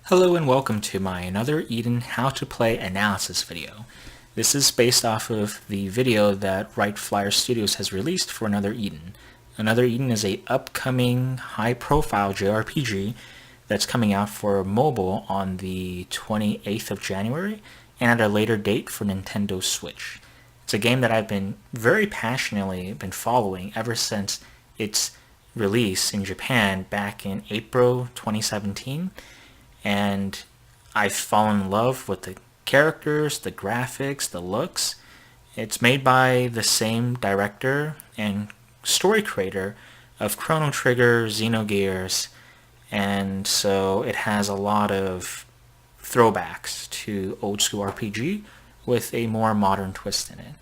Hello and welcome to my Another Eden How to Play analysis video. This is based off of the video that WrightFlyer Studios has released for Another Eden. Another Eden is a upcoming high-profile JRPG that's coming out for mobile on the 28th of January and at a later date for Nintendo Switch. It's a game that I've been very passionately been following ever since its release in Japan back in April 2017. And I've fallen in love with the characters, the graphics, the looks. It's made by the same director and story creator of Chrono Trigger, Xenogears, and so it has a lot of throwbacks to old school RPG with a more modern twist in it.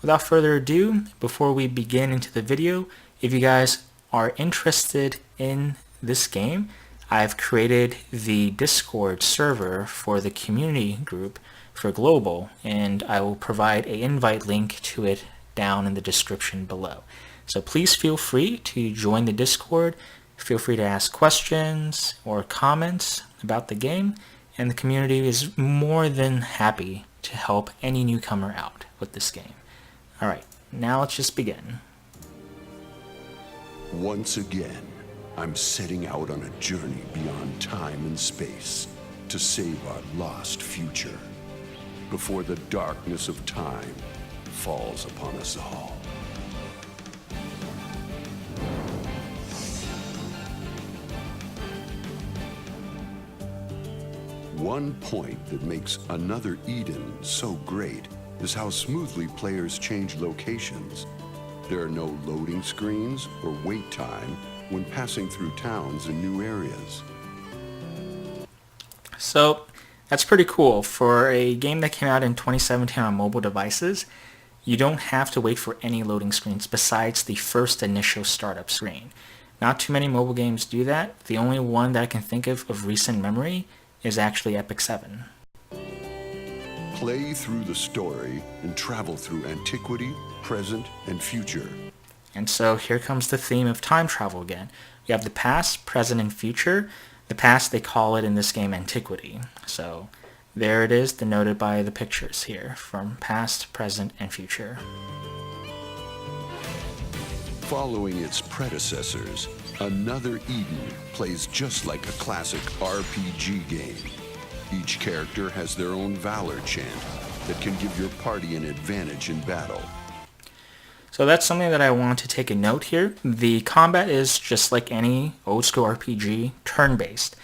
Without further ado, before we begin into the video, if you guys are interested in this game, I've created the Discord server for the community group for Global, and I will provide an invite link to it down in the description below. So please feel free to join the Discord, feel free to ask questions or comments about the game, and the community is more than happy to help any newcomer out with this game. Alright, now let's just begin. Once again, I'm setting out on a journey beyond time and space to save our lost future before the darkness of time falls upon us all. One point that makes Another Eden so great is how smoothly players change locations. There are no loading screens or wait time when passing through towns and new areas. So that's pretty cool. For a game that came out in 2017 on mobile devices, you don't have to wait for any loading screens besides the first initial startup screen. Not too many mobile games do that. The only one that I can think of recent memory is actually Epic 7. Play through the story and travel through antiquity, present, and future. And so here comes the theme of time travel again. We have the past, present, and future. The past, they call it in this game antiquity. So there it is, denoted by the pictures here from past, present, and future. Following its predecessors, Another Eden plays just like a classic RPG game. Each character has their own valor chant that can give your party an advantage in battle. So that's something that I want to take a note here. The combat is just like any old school RPG, turn-based.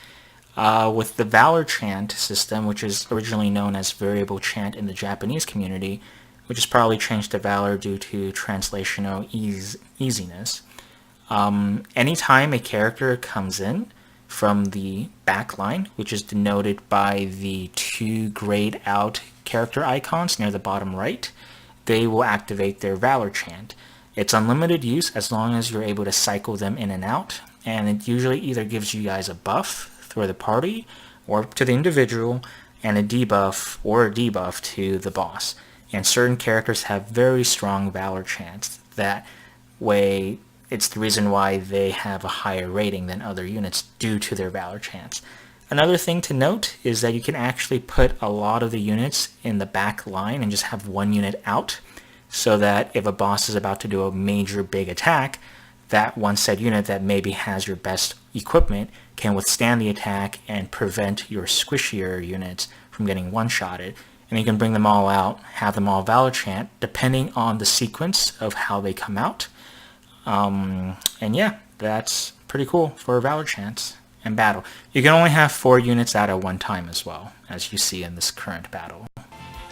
With the Valor Chant system, which is originally known as Variable Chant in the Japanese community, which is probably changed to Valor due to translational easiness. Anytime a character comes in from the back line, which is denoted by the two grayed out character icons near the bottom right, they will activate their Valor Chant. It's unlimited use as long as you're able to cycle them in and out, and it usually either gives you guys a buff for the party or to the individual, and a debuff or a debuff to the boss. And certain characters have very strong Valor Chants. That way, it's the reason why they have a higher rating than other units due to their Valor Chants. Another thing to note is that you can actually put a lot of the units in the back line and just have one unit out, so that if a boss is about to do a major big attack, that one said unit that maybe has your best equipment can withstand the attack and prevent your squishier units from getting one-shotted. And you can bring them all out, have them all Valor Chant, depending on the sequence of how they come out. And yeah, that's pretty cool for Valor Chants and battle. You can only have 4 units out at one time as well, as you see in this current battle.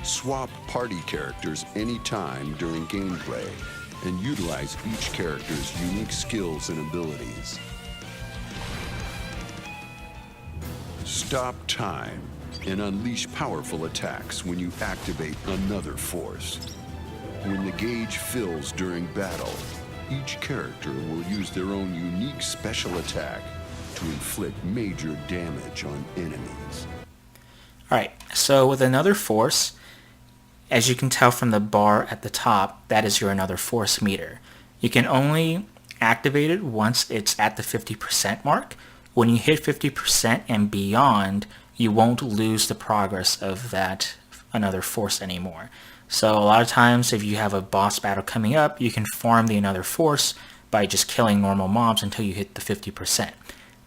Swap party characters anytime during gameplay and utilize each character's unique skills and abilities. Stop time and unleash powerful attacks when you activate another force. When the gauge fills during battle, each character will use their own unique special attack to inflict major damage on enemies. Alright, so with another force, as you can tell from the bar at the top, that is your another force meter. You can only activate it once it's at the 50% mark. When you hit 50% and beyond, you won't lose the progress of that another force anymore. So a lot of times if you have a boss battle coming up, you can farm the another force by just killing normal mobs until you hit the 50%.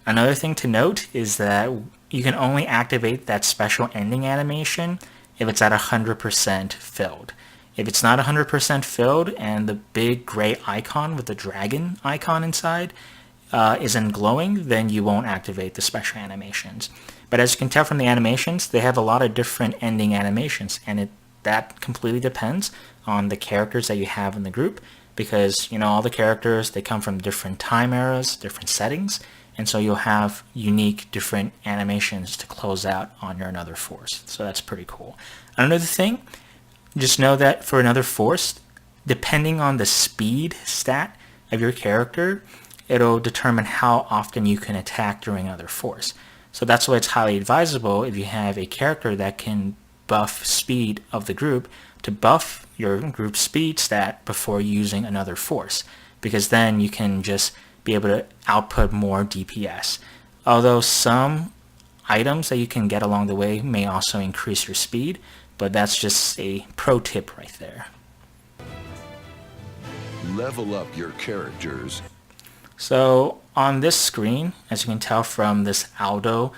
Another thing to note is that you can only activate that special ending animation if it's at 100% filled. If it's not 100% filled and the big gray icon with the dragon icon inside isn't glowing, then you won't activate the special animations. But as you can tell from the animations, they have a lot of different ending animations, and that completely depends on the characters that you have in the group, because all the characters, they come from different time eras, different settings, and so you'll have unique different animations to close out on your another force. So that's pretty cool. Another thing, just know that for another force, depending on the speed stat of your character, it'll determine how often you can attack during another force. So that's why it's highly advisable if you have a character that can buff speed of the group to buff your group speed stat before using another force, because then you can just be able to output more DPS. Although some items that you can get along the way may also increase your speed, but that's just a pro tip right there. Level up your characters. So on this screen, as you can tell from this Aldo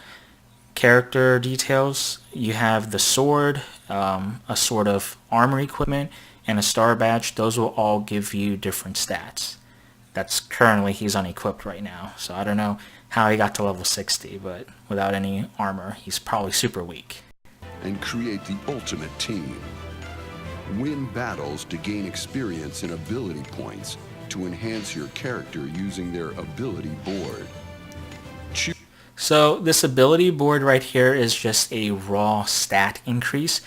character details, you have the sword, a sort of armor equipment, and a star badge. Those will all give you different stats. That's currently, he's unequipped right now, so I don't know how he got to level 60, but without any armor, he's probably super weak. And create the ultimate team. Win battles to gain experience and ability points to enhance your character using their ability board. So this ability board right here is just a raw stat increase.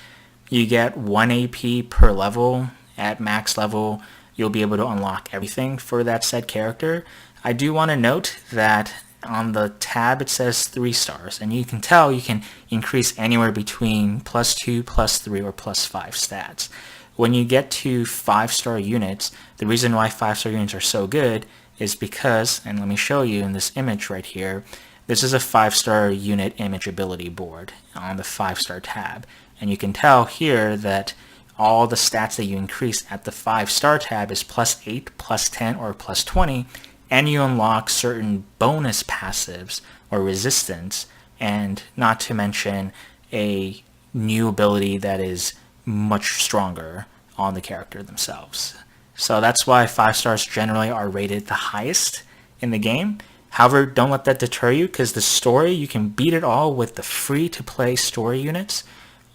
You get 1 AP per level. At max level, you'll be able to unlock everything for that said character. I do want to note that on the tab it says 3 stars, and you can tell you can increase anywhere between +2, +3, or +5 stats. When you get to 5-star units, the reason why 5-star units are so good is because, and let me show you in this image right here, this is a 5-star unit image ability board on the 5-star tab, and you can tell here that all the stats that you increase at the 5-star tab is +8, +10, or +20, and you unlock certain bonus passives or resistance, and not to mention a new ability that is much stronger on the character themselves. So that's why 5 stars generally are rated the highest in the game. However, don't let that deter you, because the story, you can beat it all with the free-to-play story units.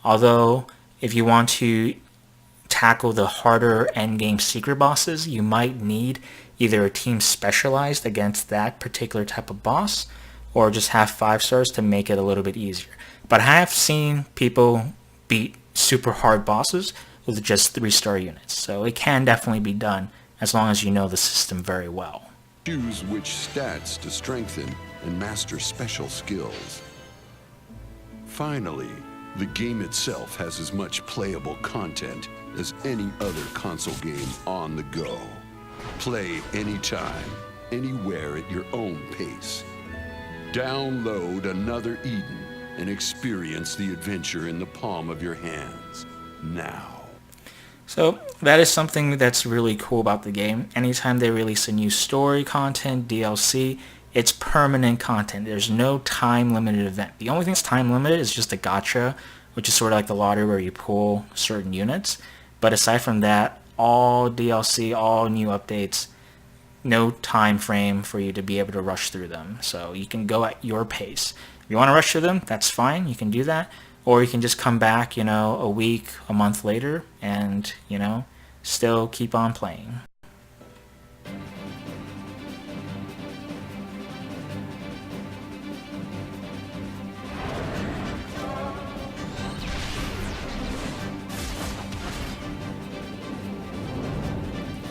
Although, if you want to tackle the harder endgame secret bosses, you might need either a team specialized against that particular type of boss, or just have 5 stars to make it a little bit easier. But I have seen people beat super hard bosses with just 3-star units, so it can definitely be done as long as you know the system very well. Choose which stats to strengthen and master special skills. Finally, the game itself has as much playable content as any other console game on the go. Play anytime, anywhere at your own pace. Download Another Eden and experience the adventure in the palm of your hands now. So that is something that's really cool about the game. Anytime they release a new story content, DLC, it's permanent content. There's no time limited event. The only thing that's time limited is just a gacha, which is sort of like the lottery where you pull certain units. But aside from that, all DLC, all new updates, no time frame for you to be able to rush through them. So you can go at your pace. If you want to rush through them, that's fine. You can do that. Or you can just come back, a week, a month later, and, still keep on playing.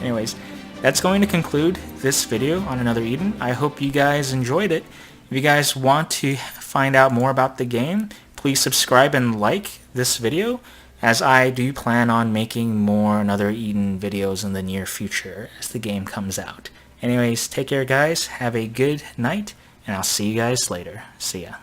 Anyways, that's going to conclude this video on Another Eden. I hope you guys enjoyed it. If you guys want to find out more about the game, please subscribe and like this video, as I do plan on making more Another Eden videos in the near future as the game comes out. Anyways, take care guys, have a good night, and I'll see you guys later. See ya.